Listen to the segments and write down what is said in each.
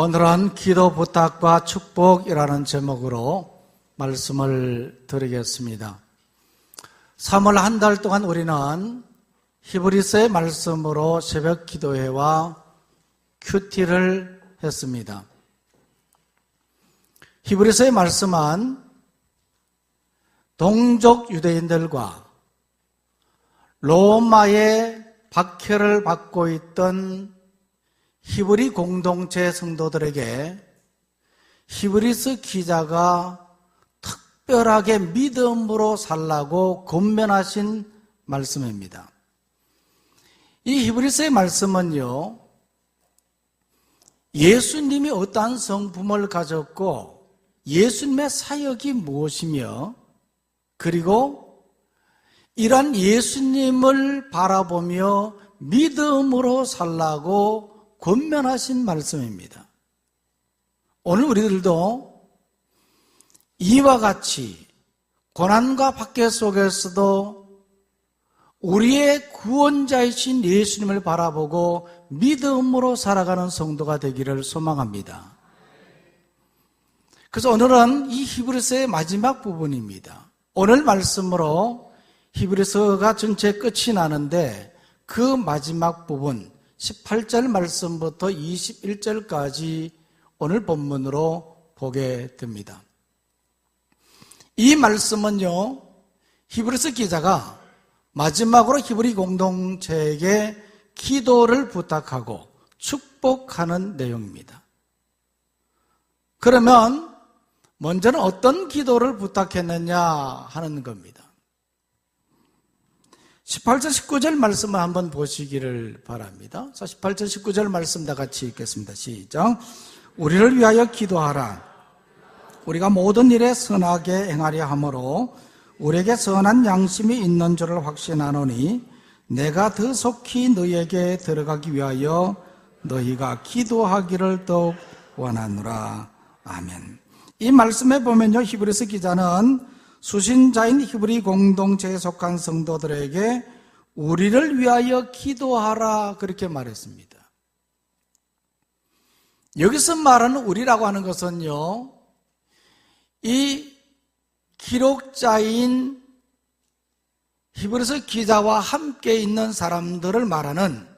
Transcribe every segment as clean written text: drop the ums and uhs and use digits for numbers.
오늘은 기도 부탁과 축복이라는 제목으로 말씀을 드리겠습니다. 3월 한 달 동안 우리는 히브리서의 말씀으로 새벽 기도회와 큐티를 했습니다. 히브리서의 말씀은 동족 유대인들과 로마의 박해를 받고 있던 히브리 공동체 성도들에게 히브리서 기자가 특별하게 믿음으로 살라고 권면하신 말씀입니다. 이 히브리서의 말씀은요, 예수님이 어떠한 성품을 가졌고 예수님의 사역이 무엇이며, 그리고 이러한 예수님을 바라보며 믿음으로 살라고 권면하신 말씀입니다. 오늘 우리들도 이와 같이 고난과 박해 속에서도 우리의 구원자이신 예수님을 바라보고 믿음으로 살아가는 성도가 되기를 소망합니다. 그래서 오늘은 이 히브리서의 마지막 부분입니다. 오늘 말씀으로 히브리서가 전체 끝이 나는데 그 마지막 부분 18절 말씀부터 21절까지 오늘 본문으로 보게 됩니다. 이 말씀은요, 히브리서 기자가 마지막으로 히브리 공동체에게 기도를 부탁하고 축복하는 내용입니다. 그러면 먼저는 어떤 기도를 부탁했느냐 하는 겁니다. 18절 19절 말씀을 한번 보시기를 바랍니다. 자, 18절 19절 말씀 다 같이 읽겠습니다. 시작. 우리를 위하여 기도하라. 우리가 모든 일에 선하게 행하려 함으로 우리에게 선한 양심이 있는 줄을 확신하노니 내가 더 속히 너희에게 들어가기 위하여 너희가 기도하기를 더욱 원하노라. 아멘. 이 말씀에 보면요, 히브리서 기자는 수신자인 히브리 공동체에 속한 성도들에게 우리를 위하여 기도하라 그렇게 말했습니다. 여기서 말하는 우리라고 하는 것은요, 이 기록자인 히브리서 기자와 함께 있는 사람들을 말하는,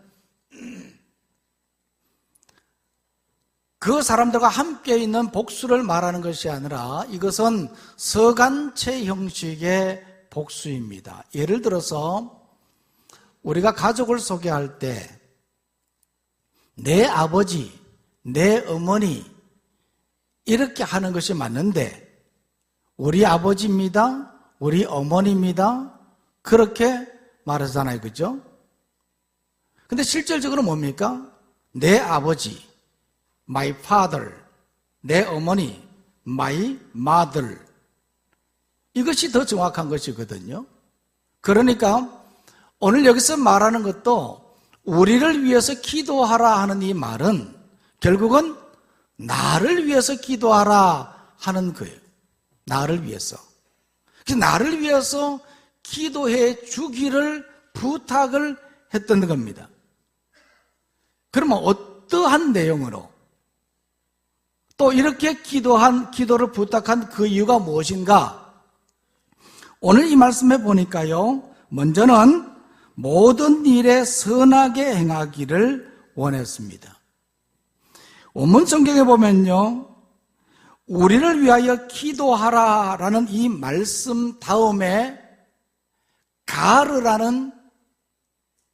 그 사람들과 함께 있는 복수를 말하는 것이 아니라 이것은 서간체 형식의 복수입니다. 예를 들어서 우리가 가족을 소개할 때 내 아버지, 내 어머니 이렇게 하는 것이 맞는데 우리 아버지입니다, 우리 어머니입니다 그렇게 말하잖아요. 그죠? 근데 실질적으로 뭡니까? 내 아버지, my father, 내 어머니, my mother. 이것이 더 정확한 것이거든요. 그러니까 오늘 여기서 말하는 것도 우리를 위해서 기도하라 하는 이 말은 결국은 나를 위해서 기도하라 하는 거예요. 나를 위해서. 그래서 나를 위해서 기도해 주기를 부탁을 했던 겁니다. 그러면 어떠한 내용으로 또 이렇게 기도를 부탁한 그 이유가 무엇인가? 오늘 이 말씀에 보니까요, 먼저는 모든 일에 선하게 행하기를 원했습니다. 원문 성경에 보면요, 우리를 위하여 기도하라라는 이 말씀 다음에 가르라는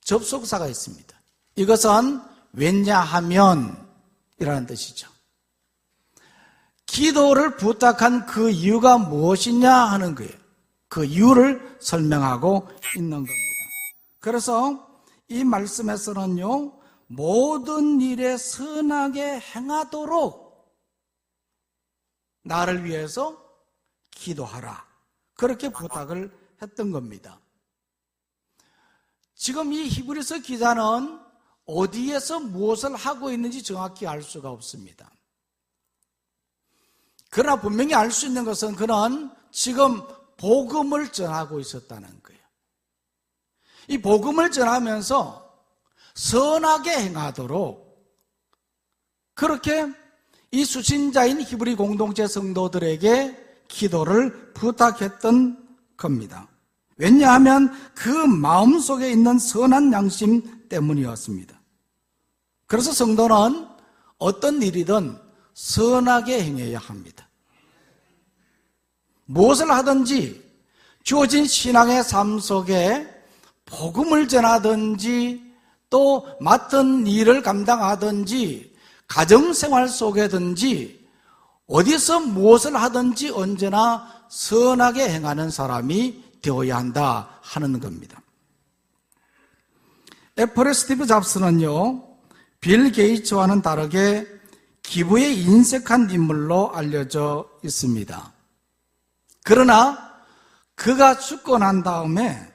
접속사가 있습니다. 이것은 왜냐하면 이라는 뜻이죠. 기도를 부탁한 그 이유가 무엇이냐 하는 거예요. 그 이유를 설명하고 있는 겁니다. 그래서 이 말씀에서는요, 모든 일에 선하게 행하도록 나를 위해서 기도하라 그렇게 부탁을 했던 겁니다. 지금 이 히브리서 기자는 어디에서 무엇을 하고 있는지 정확히 알 수가 없습니다. 그러나 분명히 알 수 있는 것은 그는 지금 복음을 전하고 있었다는 거예요. 이 복음을 전하면서 선하게 행하도록 그렇게 이 수신자인 히브리 공동체 성도들에게 기도를 부탁했던 겁니다. 왜냐하면 그 마음속에 있는 선한 양심 때문이었습니다. 그래서 성도는 어떤 일이든 선하게 행해야 합니다. 무엇을 하든지 주어진 신앙의 삶 속에 복음을 전하든지 또 맡은 일을 감당하든지 가정생활 속에든지 어디서 무엇을 하든지 언제나 선하게 행하는 사람이 되어야 한다 하는 겁니다. 애플의 스티브 잡스는요, 빌 게이츠와는 다르게 기부에 인색한 인물로 알려져 있습니다. 그러나 그가 죽고 난 다음에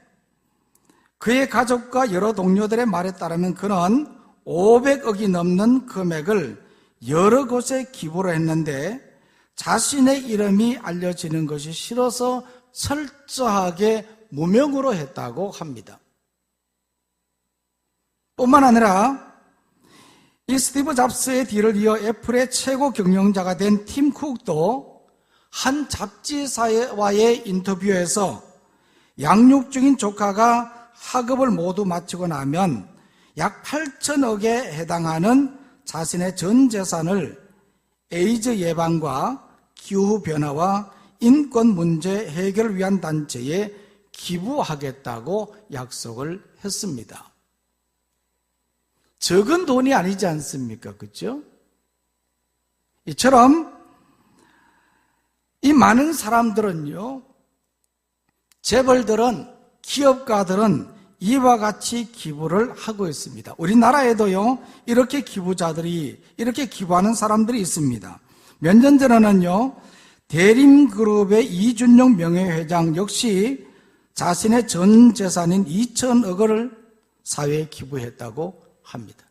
그의 가족과 여러 동료들의 말에 따르면 그는 500억이 넘는 금액을 여러 곳에 기부를 했는데 자신의 이름이 알려지는 것이 싫어서 철저하게 무명으로 했다고 합니다. 뿐만 아니라 이 스티브 잡스의 뒤를 이어 애플의 최고 경영자가 된 팀 쿡도 한 잡지사와의 인터뷰에서 양육 중인 조카가 학업을 모두 마치고 나면 약 8천억에 해당하는 자신의 전 재산을 에이즈 예방과 기후변화와 인권 문제 해결을 위한 단체에 기부하겠다고 약속을 했습니다. 적은 돈이 아니지 않습니까? 그렇죠? 이처럼 이 많은 사람들은요, 재벌들은, 기업가들은 이와 같이 기부를 하고 있습니다. 우리나라에도요, 이렇게 기부자들이, 이렇게 기부하는 사람들이 있습니다. 몇 년 전에는요, 대림그룹의 이준용 명예회장 역시 자신의 전 재산인 2천억을 사회에 기부했다고 합니다.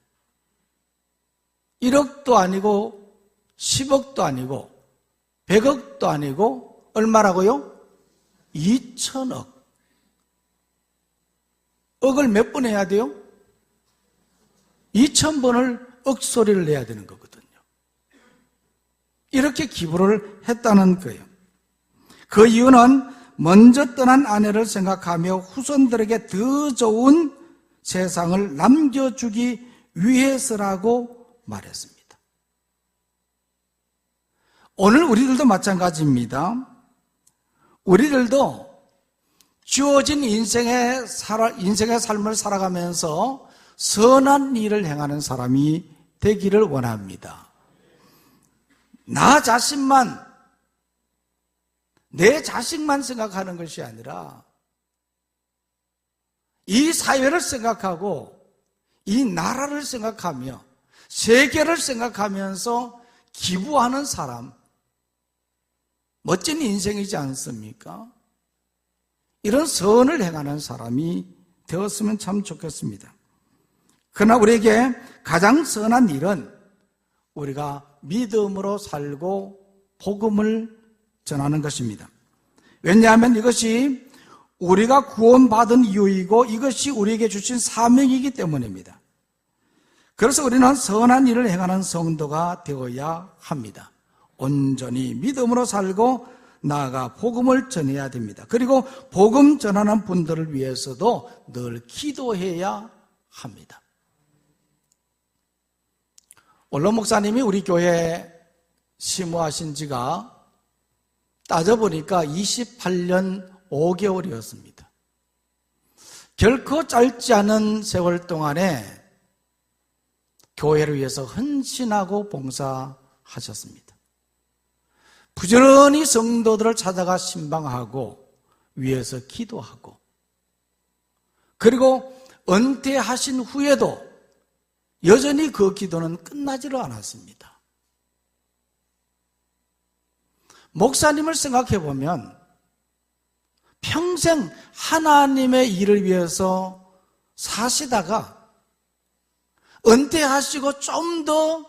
1억도 아니고 10억도 아니고 100억도 아니고 얼마라고요? 2천억. 억을 몇 번 해야 돼요? 2,000번을 억소리를 내야 되는 거거든요. 이렇게 기부를 했다는 거예요. 그 이유는 먼저 떠난 아내를 생각하며 후손들에게 더 좋은 세상을 남겨주기 위해서라고 말했습니다. 오늘 우리들도 마찬가지입니다. 우리들도 주어진 인생의 삶을 살아가면서 선한 일을 행하는 사람이 되기를 원합니다. 나 자신만, 내 자식만 생각하는 것이 아니라 이 사회를 생각하고 이 나라를 생각하며 세계를 생각하면서 기부하는 사람, 멋진 인생이지 않습니까? 이런 선을 행하는 사람이 되었으면 참 좋겠습니다. 그러나 우리에게 가장 선한 일은 우리가 믿음으로 살고 복음을 전하는 것입니다. 왜냐하면 이것이 우리가 구원받은 이유이고 이것이 우리에게 주신 사명이기 때문입니다. 그래서 우리는 선한 일을 행하는 성도가 되어야 합니다. 온전히 믿음으로 살고 나아가 복음을 전해야 됩니다. 그리고 복음 전하는 분들을 위해서도 늘 기도해야 합니다. 원로 목사님이 우리 교회에 심호하신 지가 따져보니까 28년 5개월이었습니다. 결코 짧지 않은 세월 동안에 교회를 위해서 헌신하고 봉사하셨습니다. 부지런히 성도들을 찾아가 신방하고 위해서 기도하고 그리고 은퇴하신 후에도 여전히 그 기도는 끝나지를 않았습니다. 목사님을 생각해 보면 평생 하나님의 일을 위해서 사시다가 은퇴하시고 좀 더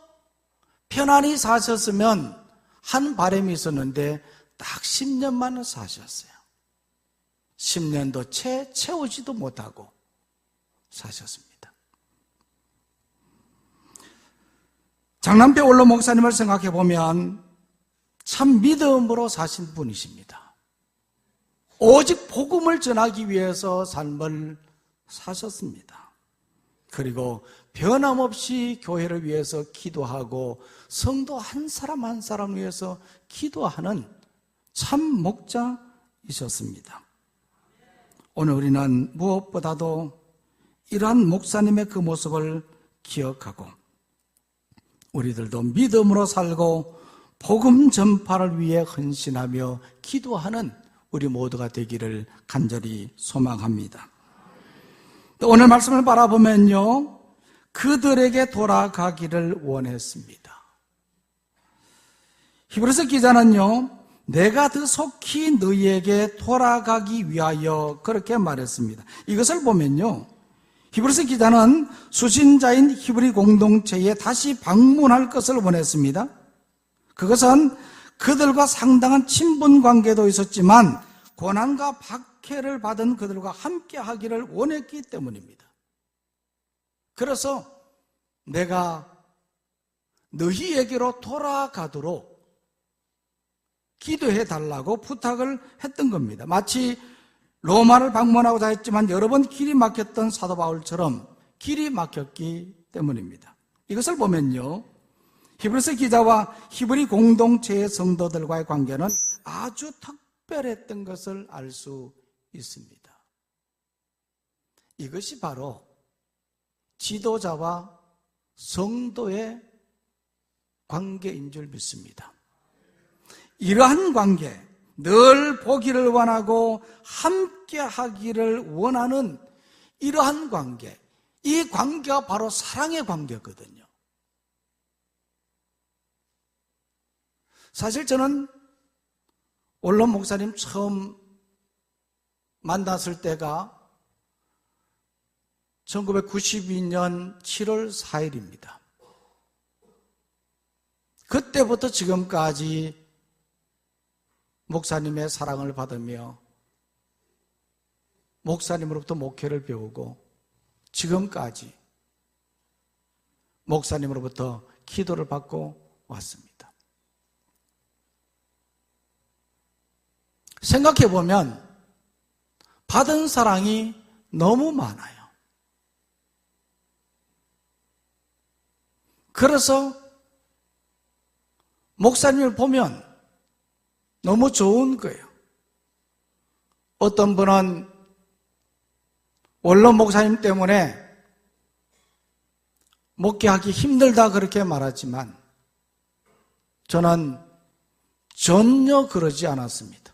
편안히 사셨으면 한 바람이 있었는데 딱 10년만 사셨어요. 10년도 채우지도 못하고 사셨습니다. 장남배 원로 목사님을 생각해 보면 참 믿음으로 사신 분이십니다. 오직 복음을 전하기 위해서 삶을 사셨습니다. 그리고 변함없이 교회를 위해서 기도하고 성도 한 사람 한 사람 위해서 기도하는 참 목자이셨습니다. 오늘 우리는 무엇보다도 이러한 목사님의 그 모습을 기억하고 우리들도 믿음으로 살고 복음 전파를 위해 헌신하며 기도하는 우리 모두가 되기를 간절히 소망합니다. 오늘 말씀을 바라보면요, 그들에게 돌아가기를 원했습니다. 히브리서 기자는요, 내가 더 속히 너희에게 돌아가기 위하여 그렇게 말했습니다. 이것을 보면요, 히브리서 기자는 수신자인 히브리 공동체에 다시 방문할 것을 원했습니다. 그것은 그들과 상당한 친분 관계도 있었지만 고난과 박해를 받은 그들과 함께 하기를 원했기 때문입니다. 그래서 내가 너희에게로 돌아가도록 기도해 달라고 부탁을 했던 겁니다. 마치 로마를 방문하고자 했지만 여러 번 길이 막혔던 사도 바울처럼 길이 막혔기 때문입니다. 이것을 보면요, 히브리서 기자와 히브리 공동체의 성도들과의 관계는 아주 특별했던 것을 알 수 있습니다. 이것이 바로 지도자와 성도의 관계인 줄 믿습니다. 이러한 관계, 늘 보기를 원하고 함께 하기를 원하는 이러한 관계, 이 관계가 바로 사랑의 관계거든요. 사실 저는 원로 목사님 처음 만났을 때가 1992년 7월 4일입니다. 그때부터 지금까지 목사님의 사랑을 받으며 목사님으로부터 목회를 배우고 지금까지 목사님으로부터 기도를 받고 왔습니다. 생각해보면 받은 사랑이 너무 많아요. 그래서 목사님을 보면 너무 좋은 거예요. 어떤 분은 원로 목사님 때문에 목회하기 힘들다 그렇게 말하지만 저는 전혀 그러지 않았습니다.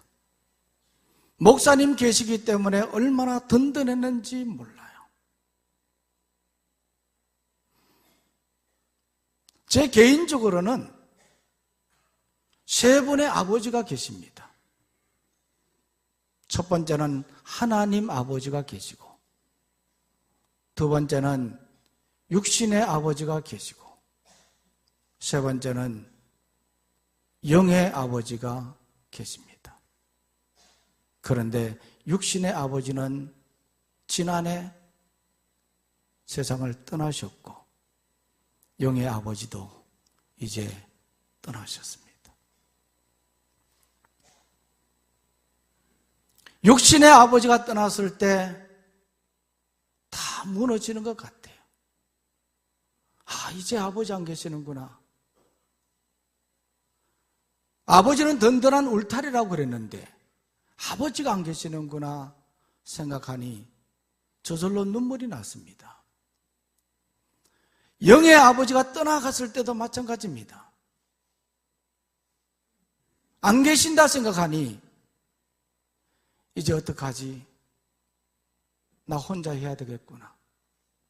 목사님 계시기 때문에 얼마나 든든했는지 몰라요. 제 개인적으로는 세 분의 아버지가 계십니다. 첫 번째는 하나님 아버지가 계시고, 두 번째는 육신의 아버지가 계시고, 세 번째는 영의 아버지가 계십니다. 그런데 육신의 아버지는 지난해 세상을 떠나셨고, 영의 아버지도 이제 떠나셨습니다. 육신의 아버지가 떠났을 때 다 무너지는 것 같아요. 아, 이제 아버지 안 계시는구나. 아버지는 든든한 울타리라고 그랬는데 아버지가 안 계시는구나 생각하니 저절로 눈물이 났습니다. 영의 아버지가 떠나갔을 때도 마찬가지입니다. 안 계신다 생각하니 이제 어떡하지? 나 혼자 해야 되겠구나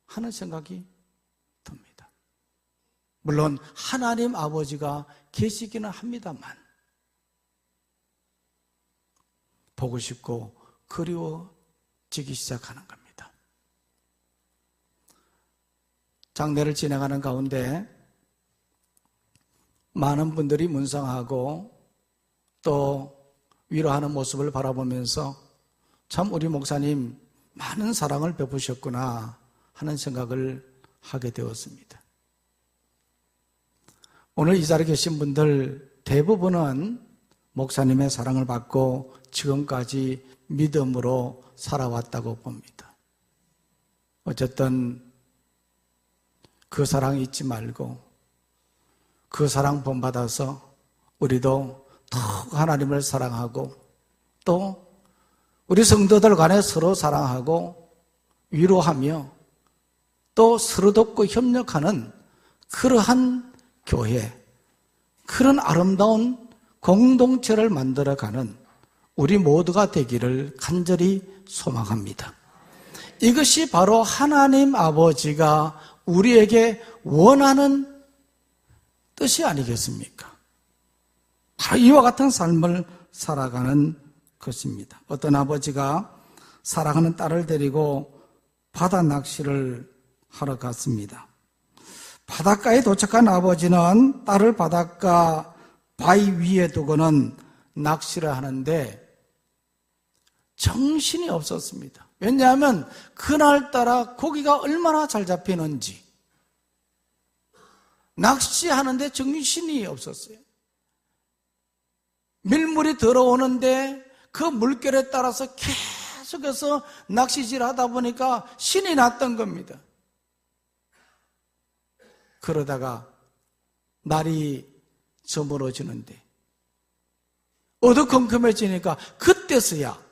하는 생각이 듭니다. 물론 하나님 아버지가 계시기는 합니다만 보고 싶고 그리워지기 시작하는 겁니다. 장례를 진행하는 가운데 많은 분들이 문상하고 또 위로하는 모습을 바라보면서 참 우리 목사님 많은 사랑을 베푸셨구나 하는 생각을 하게 되었습니다. 오늘 이 자리에 계신 분들 대부분은 목사님의 사랑을 받고 지금까지 믿음으로 살아왔다고 봅니다. 어쨌든 그 사랑 잊지 말고 그 사랑 본받아서 우리도 더욱 하나님을 사랑하고 또 우리 성도들 간에 서로 사랑하고 위로하며 또 서로 돕고 협력하는 그러한 교회, 그런 아름다운 공동체를 만들어가는 우리 모두가 되기를 간절히 소망합니다. 이것이 바로 하나님 아버지가 우리에게 원하는 뜻이 아니겠습니까? 바로 이와 같은 삶을 살아가는 것입니다. 어떤 아버지가 사랑하는 딸을 데리고 바다 낚시를 하러 갔습니다. 바닷가에 도착한 아버지는 딸을 바닷가 바위 위에 두고는 낚시를 하는데 정신이 없었습니다. 왜냐하면 그날따라 고기가 얼마나 잘 잡히는지 낚시하는데 정신이 없었어요. 밀물이 들어오는데 그 물결에 따라서 계속해서 낚시질 하다 보니까 신이 났던 겁니다. 그러다가 날이 저물어지는데 어두컴컴해지니까 그때서야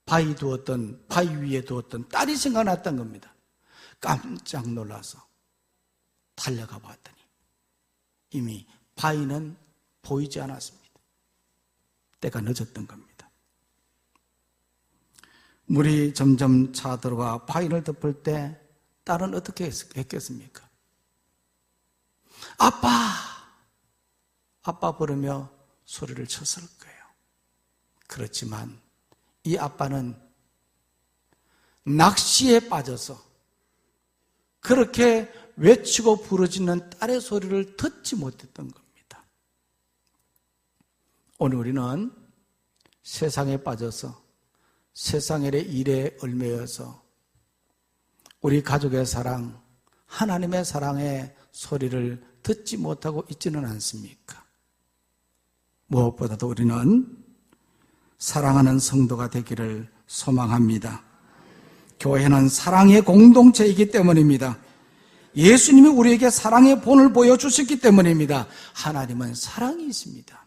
바위 위에 두었던 딸이 생각났던 겁니다. 깜짝 놀라서 달려가 봤더니 이미 바위는 보이지 않았습니다. 때가 늦었던 겁니다. 물이 점점 차들어와 바위를 덮을 때 딸은 어떻게 했겠습니까? 아빠 부르며 소리를 쳤을 거예요. 그렇지만 이 아빠는 낚시에 빠져서 그렇게 외치고 부르짖는 딸의 소리를 듣지 못했던 겁니다. 오늘 우리는 세상에 빠져서 세상의 일에 얽매여서 우리 가족의 사랑, 하나님의 사랑의 소리를 듣지 못하고 있지는 않습니까? 무엇보다도 우리는 사랑하는 성도가 되기를 소망합니다. 교회는 사랑의 공동체이기 때문입니다. 예수님이 우리에게 사랑의 본을 보여주셨기 때문입니다. 하나님은 사랑이 있습니다.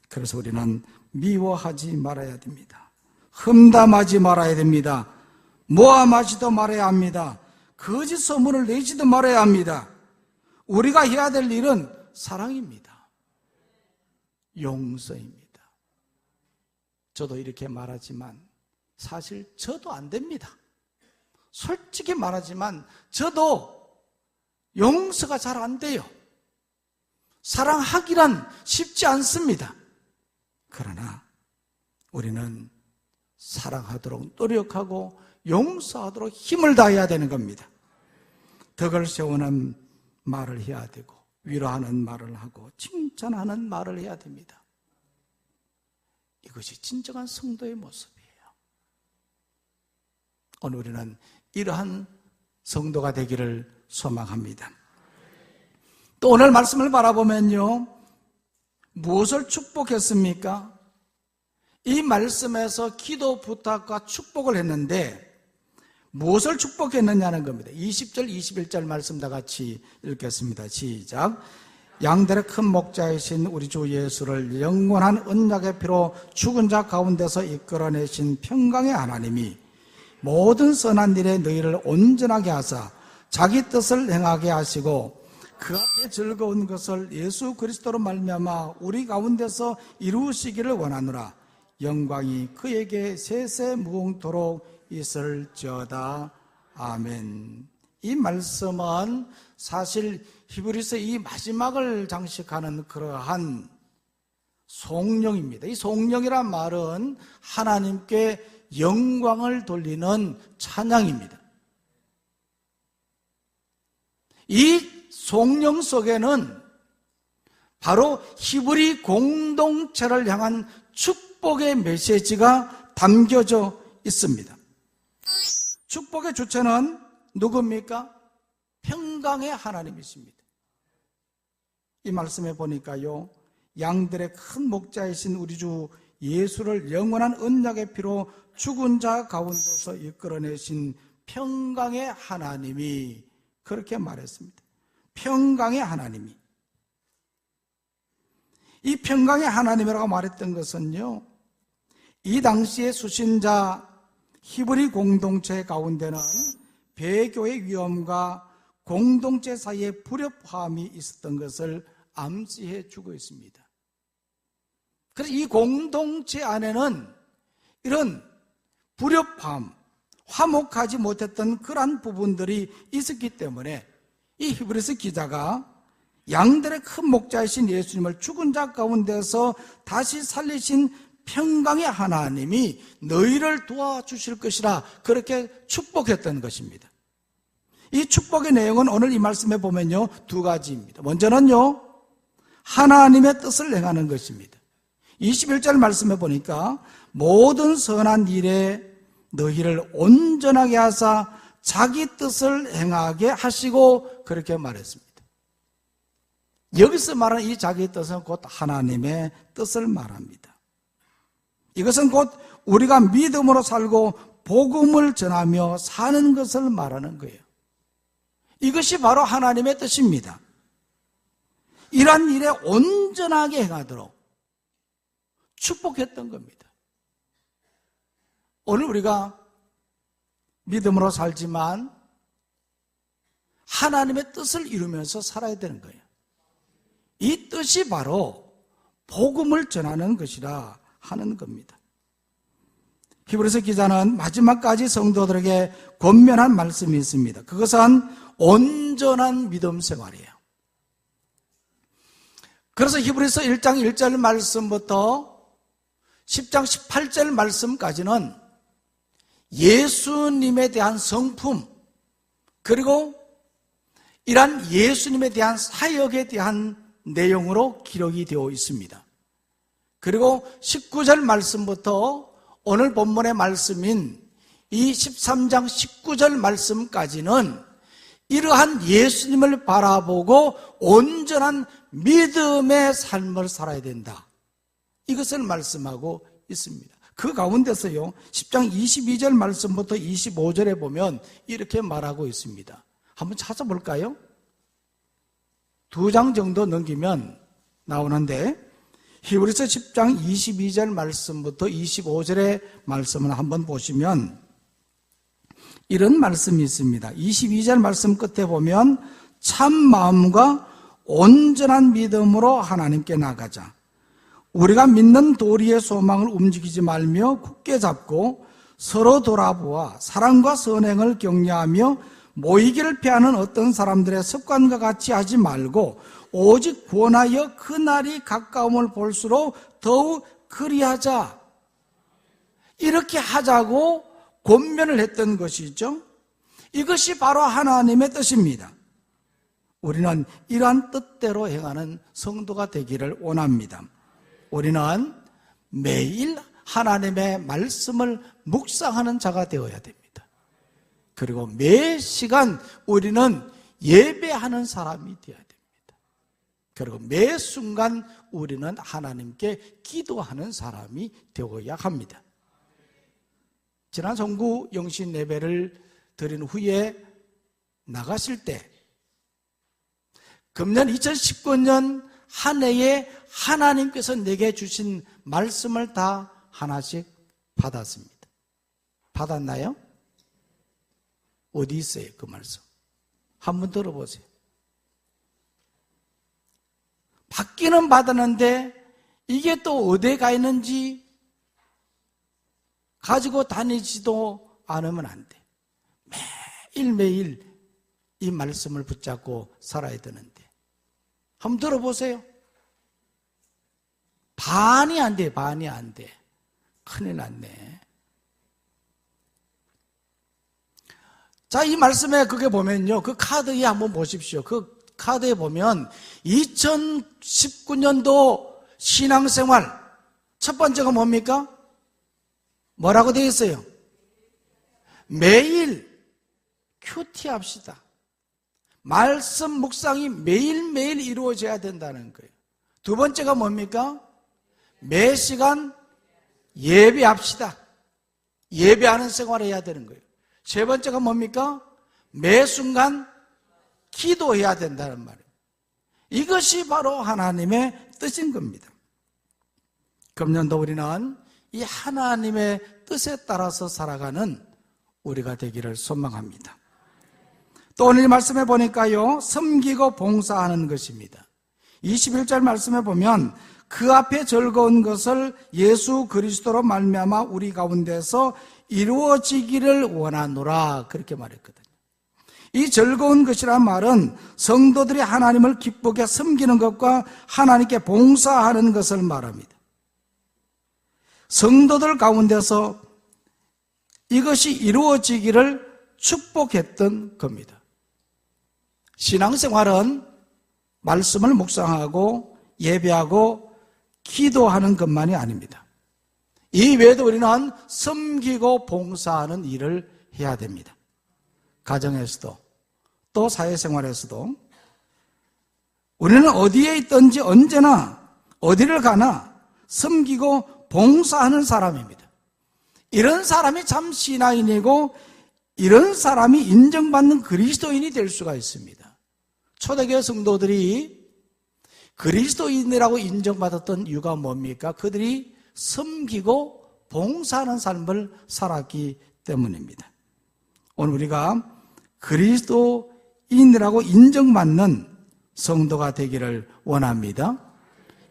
그래서 우리는 미워하지 말아야 됩니다. 험담하지 말아야 됩니다. 모함하지도 말아야 합니다. 거짓 소문을 내지도 말아야 합니다. 우리가 해야 될 일은 사랑입니다. 용서입니다. 저도 이렇게 말하지만 사실 저도 안 됩니다. 솔직히 말하지만 저도 용서가 잘 안 돼요. 사랑하기란 쉽지 않습니다. 그러나 우리는 사랑하도록 노력하고 용서하도록 힘을 다해야 되는 겁니다. 덕을 세우는 말을 해야 되고 위로하는 말을 하고 칭찬하는 말을 해야 됩니다. 이것이 진정한 성도의 모습이에요. 오늘 우리는 이러한 성도가 되기를 소망합니다. 또 오늘 말씀을 바라보면요, 무엇을 축복했습니까? 이 말씀에서 기도 부탁과 축복을 했는데 무엇을 축복했느냐는 겁니다. 20절, 21절 말씀 다 같이 읽겠습니다. 시작. 양들의 큰 목자이신 우리 주 예수를 영원한 언약의 피로 죽은 자 가운데서 이끌어내신 평강의 하나님이 모든 선한 일에 너희를 온전하게 하사 자기 뜻을 행하게 하시고 그 앞에 즐거운 것을 예수 그리스도로 말미암아 우리 가운데서 이루시기를 원하노라. 영광이 그에게 세세 무궁토록 있을지어다. 아멘. 이 말씀은 사실 히브리서 이 마지막을 장식하는 그러한 송령입니다. 이 송령이란 말은 하나님께 영광을 돌리는 찬양입니다. 이 송령 속에는 바로 히브리 공동체를 향한 축복의 메시지가 담겨져 있습니다. 축복의 주체는 누굽니까? 평강의 하나님이십니다. 이 말씀에 보니까요, 양들의 큰 목자이신 우리 주 예수를 영원한 언약의 피로 죽은 자 가운데서 이끌어내신 평강의 하나님이 그렇게 말했습니다. 평강의 하나님이. 이 평강의 하나님이라고 말했던 것은요, 이 당시의 수신자 히브리 공동체 가운데는 배교의 위험과 공동체 사이에 불협화음이 있었던 것을 암시해 주고 있습니다. 그래서 이 공동체 안에는 이런 불협화음, 화목하지 못했던 그러한 부분들이 있었기 때문에 이 히브리서 기자가 양들의 큰 목자이신 예수님을 죽은 자 가운데서 다시 살리신 평강의 하나님이 너희를 도와주실 것이라 그렇게 축복했던 것입니다. 이 축복의 내용은 오늘 이 말씀에 보면요, 두 가지입니다. 먼저는요, 하나님의 뜻을 행하는 것입니다. 21절 말씀에 보니까 모든 선한 일에 너희를 온전하게 하사 자기 뜻을 행하게 하시고 그렇게 말했습니다. 여기서 말하는 이 자기 뜻은 곧 하나님의 뜻을 말합니다. 이것은 곧 우리가 믿음으로 살고 복음을 전하며 사는 것을 말하는 거예요. 이것이 바로 하나님의 뜻입니다. 이러한 일에 온전하게 행하도록 축복했던 겁니다. 오늘 우리가 믿음으로 살지만 하나님의 뜻을 이루면서 살아야 되는 거예요. 이 뜻이 바로 복음을 전하는 것이라 하는 겁니다. 히브리서 기자는 마지막까지 성도들에게 권면한 말씀이 있습니다. 그것은 온전한 믿음 생활이에요. 그래서 히브리서 1장 1절 말씀부터 10장 18절 말씀까지는 예수님에 대한 성품, 그리고 이러한 예수님에 대한 사역에 대한 내용으로 기록이 되어 있습니다. 그리고 19절 말씀부터 오늘 본문의 말씀인 이 13장 19절 말씀까지는 이러한 예수님을 바라보고 온전한 믿음의 삶을 살아야 된다, 이것을 말씀하고 있습니다. 그 가운데서요, 10장 22절 말씀부터 25절에 보면 이렇게 말하고 있습니다. 한번 찾아볼까요? 2장 정도 넘기면 나오는데, 히브리서 10장 22절 말씀부터 25절의 말씀을 한번 보시면 이런 말씀이 있습니다. 22절 말씀 끝에 보면 참 마음과 온전한 믿음으로 하나님께 나가자. 우리가 믿는 도리의 소망을 움직이지 말며 굳게 잡고 서로 돌아보아 사랑과 선행을 격려하며 모이기를 피하는 어떤 사람들의 습관과 같이 하지 말고 오직 구원하여 그 날이 가까움을 볼수록 더욱 그리하자. 이렇게 하자고 권면을 했던 것이죠. 이것이 바로 하나님의 뜻입니다. 우리는 이러한 뜻대로 행하는 성도가 되기를 원합니다. 우리는 매일 하나님의 말씀을 묵상하는 자가 되어야 됩니다. 그리고 매 시간 우리는 예배하는 사람이 되어야 됩니다. 그리고 매 순간 우리는 하나님께 기도하는 사람이 되어야 합니다. 지난 성구 영신 예배를 드린 후에 나가실 때 금년 2019년 한 해에 하나님께서 내게 주신 말씀을 다 하나씩 받았습니다. 받았나요? 어디 있어요, 그 말씀? 한번 들어보세요. 받기는 받았는데 이게 또 어디에 가 있는지 가지고 다니지도 않으면 안 돼. 매일매일 이 말씀을 붙잡고 살아야 되는데 한번 들어보세요. 반이 안 돼, 반이 안 돼. 큰일 났네. 자, 이 말씀에 그게 보면요, 그 카드에 한번 보십시오. 그 카드에 보면 2019년도 신앙생활 첫 번째가 뭡니까? 뭐라고 되어 있어요? 매일 큐티 합시다. 말씀 묵상이 매일매일 이루어져야 된다는 거예요. 두 번째가 뭡니까? 매 시간 예배합시다. 예배하는 생활을 해야 되는 거예요. 세 번째가 뭡니까? 매 순간 기도해야 된다는 말이에요. 이것이 바로 하나님의 뜻인 겁니다. 금년도 우리는 이 하나님의 뜻에 따라서 살아가는 우리가 되기를 소망합니다. 또 오늘 말씀해 보니까요, 섬기고 봉사하는 것입니다. 21절 말씀해 보면 그 앞에 즐거운 것을 예수 그리스도로 말미암아 우리 가운데서 이루어지기를 원하노라, 그렇게 말했거든요. 이 즐거운 것이란 말은 성도들이 하나님을 기쁘게 섬기는 것과 하나님께 봉사하는 것을 말합니다. 성도들 가운데서 이것이 이루어지기를 축복했던 겁니다. 신앙생활은 말씀을 묵상하고 예배하고 기도하는 것만이 아닙니다. 이 외에도 우리는 섬기고 봉사하는 일을 해야 됩니다. 가정에서도 또 사회생활에서도 우리는 어디에 있든지 언제나 어디를 가나 섬기고 봉사하는 사람입니다. 이런 사람이 참 신앙인이고 이런 사람이 인정받는 그리스도인이 될 수가 있습니다. 초대교회 성도들이 그리스도인이라고 인정받았던 이유가 뭡니까? 그들이 섬기고 봉사하는 삶을 살았기 때문입니다. 오늘 우리가 그리스도인이라고 인정받는 성도가 되기를 원합니다.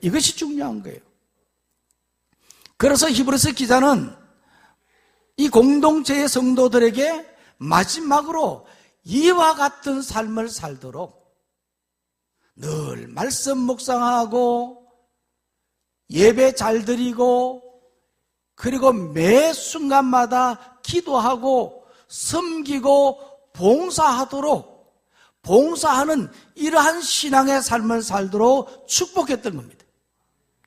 이것이 중요한 거예요. 그래서 히브리서 기자는 이 공동체의 성도들에게 마지막으로 이와 같은 삶을 살도록 늘 말씀 묵상하고 예배 잘 드리고 그리고 매 순간마다 기도하고 섬기고 봉사하도록 봉사하는 이러한 신앙의 삶을 살도록 축복했던 겁니다.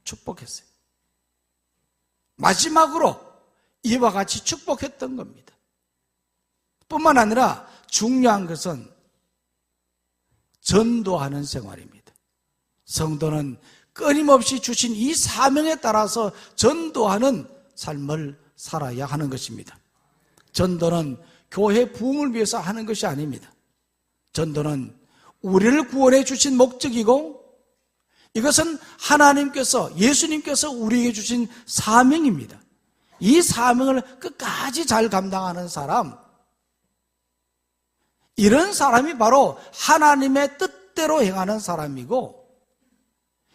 축복했어요. 마지막으로 이와 같이 축복했던 겁니다. 뿐만 아니라 중요한 것은 전도하는 생활입니다. 성도는 끊임없이 주신 이 사명에 따라서 전도하는 삶을 살아야 하는 것입니다. 전도는 교회 부흥을 위해서 하는 것이 아닙니다. 전도는 우리를 구원해 주신 목적이고 이것은 하나님께서 예수님께서 우리에게 주신 사명입니다. 이 사명을 끝까지 잘 감당하는 사람, 이런 사람이 바로 하나님의 뜻대로 행하는 사람이고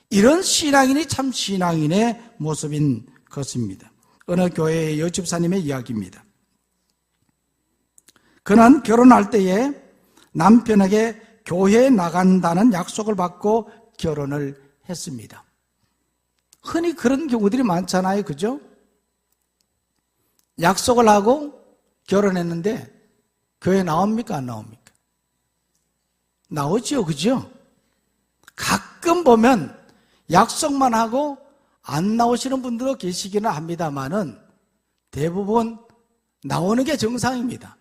이런 신앙인이 참 신앙인의 모습인 것입니다. 어느 교회의 여집사님의 이야기입니다. 그는 결혼할 때에 남편에게 교회에 나간다는 약속을 받고 결혼을 했습니다. 흔히 그런 경우들이 많잖아요. 그죠? 약속을 하고 결혼했는데 교회 나옵니까? 안 나옵니까? 나오지요. 그죠? 가끔 보면 약속만 하고 안 나오시는 분들도 계시기는 합니다만은 대부분 나오는 게 정상입니다.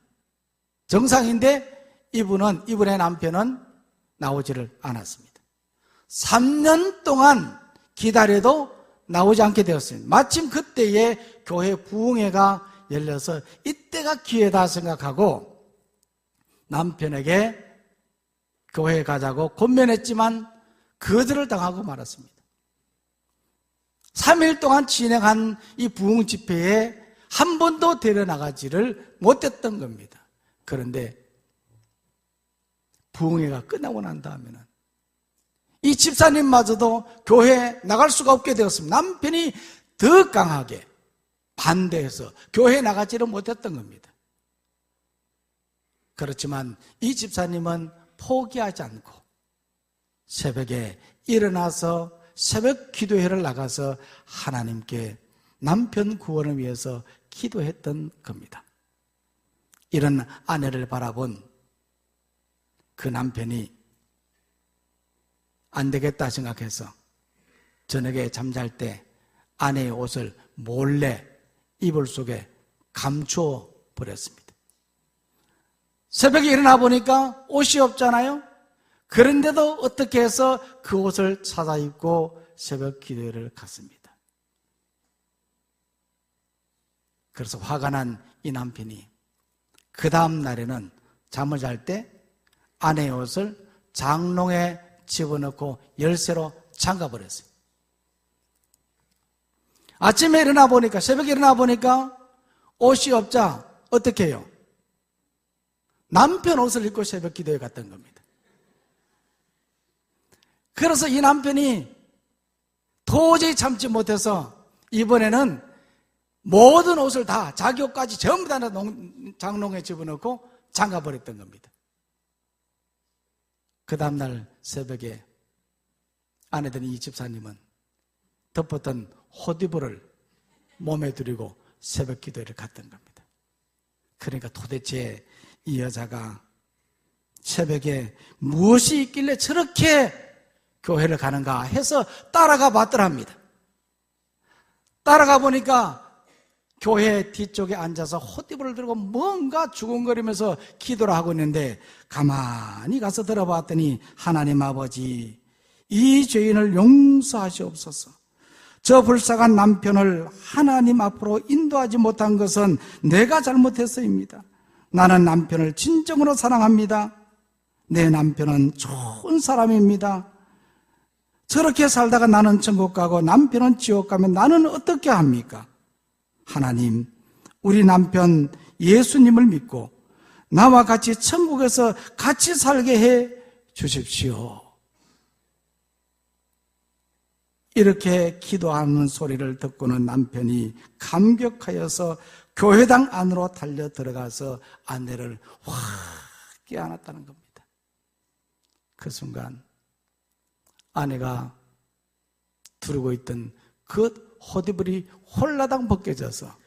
정상인데 이분의 남편은 나오지를 않았습니다. 3년 동안 기다려도 나오지 않게 되었습니다. 마침 그때에 교회 부흥회가 열려서 이때가 기회다 생각하고 남편에게 교회에 가자고 권면했지만 거절을 당하고 말았습니다. 3일 동안 진행한 이 부흥 집회에 한 번도 데려나가지를 못했던 겁니다. 그런데 부흥회가 끝나고 난 다음에는 이 집사님마저도 교회에 나갈 수가 없게 되었습니다. 남편이 더 강하게 반대해서 교회에 나가지를 못했던 겁니다. 그렇지만 이 집사님은 포기하지 않고 새벽에 일어나서 새벽 기도회를 나가서 하나님께 남편 구원을 위해서 기도했던 겁니다. 이런 아내를 바라본 그 남편이 안 되겠다 생각해서 저녁에 잠잘 때 아내의 옷을 몰래 이불 속에 감추어 버렸습니다. 새벽에 일어나 보니까 옷이 없잖아요. 그런데도 어떻게 해서 그 옷을 찾아 입고 새벽 기도회를 갔습니다. 그래서 화가 난 이 남편이 그 다음 날에는 잠을 잘 때 아내의 옷을 장롱에 집어넣고 열쇠로 잠가버렸어요. 아침에 일어나 보니까, 새벽에 일어나 보니까 옷이 없자 어떻게 해요? 남편 옷을 입고 새벽 기도에 갔던 겁니다. 그래서 이 남편이 도저히 참지 못해서 이번에는 모든 옷을 다, 자기 옷까지 전부 다 장롱에 집어넣고 잠가버렸던 겁니다. 그 다음날 새벽에 아내된 이 집사님은 덮었던 호디브를 몸에 두르고 새벽 기도회를 갔던 겁니다. 그러니까 도대체 이 여자가 새벽에 무엇이 있길래 저렇게 교회를 가는가 해서 따라가 봤더랍니다. 따라가 보니까 교회 뒤쪽에 앉아서 호띠부를 들고 뭔가 주근거리면서 기도를 하고 있는데 가만히 가서 들어봤더니 하나님 아버지, 이 죄인을 용서하시옵소서. 저 불쌍한 남편을 하나님 앞으로 인도하지 못한 것은 내가 잘못했어입니다. 나는 남편을 진정으로 사랑합니다. 내 남편은 좋은 사람입니다. 저렇게 살다가 나는 천국 가고 남편은 지옥 가면 나는 어떻게 합니까? 하나님, 우리 남편 예수님을 믿고 나와 같이 천국에서 같이 살게 해 주십시오. 이렇게 기도하는 소리를 듣고는 남편이 감격하여서 교회당 안으로 달려 들어가서 아내를 확 껴안았다는 겁니다. 그 순간 아내가 두르고 있던 그 호디불이 홀라당 벗겨져서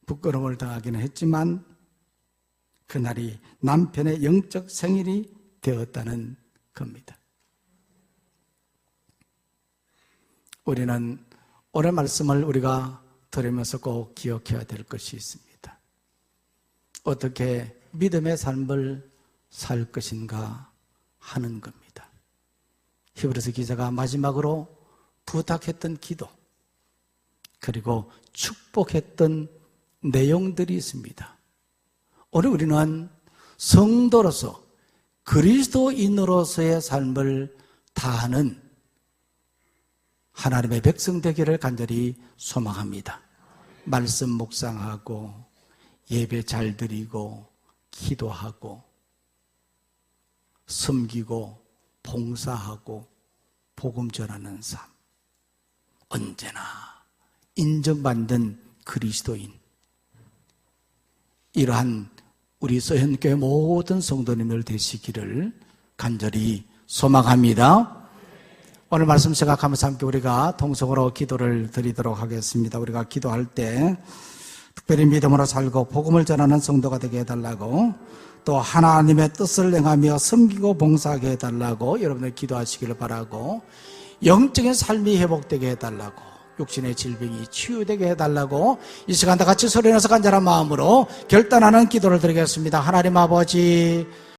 부끄러움을 당하기는 했지만 그날이 남편의 영적 생일이 되었다는 겁니다. 우리는 오늘 말씀을 우리가 들으면서 꼭 기억해야 될 것이 있습니다. 어떻게 믿음의 삶을 살 것인가 하는 겁니다. 히브리서 기자가 마지막으로 부탁했던 기도, 그리고 축복했던 내용들이 있습니다. 오늘 우리는 성도로서, 그리스도인으로서의 삶을 다하는 하나님의 백성 되기를 간절히 소망합니다. 말씀 묵상하고 예배 잘 드리고 기도하고 섬기고 봉사하고 복음 전하는 삶, 언제나 인정받는 그리스도인, 이러한 우리 서현교회 모든 성도님들 되시기를 간절히 소망합니다. 오늘 말씀 생각하면서 함께 우리가 통성으로 기도를 드리도록 하겠습니다. 우리가 기도할 때 특별히 믿음으로 살고 복음을 전하는 성도가 되게 해달라고, 또 하나님의 뜻을 행하며 섬기고 봉사하게 해달라고 여러분들 기도하시기를 바라고, 영적인 삶이 회복되게 해달라고, 육신의 질병이 치유되게 해달라고 이 시간 다 같이 소리내서 간절한 마음으로 결단하는 기도를 드리겠습니다. 하나님 아버지,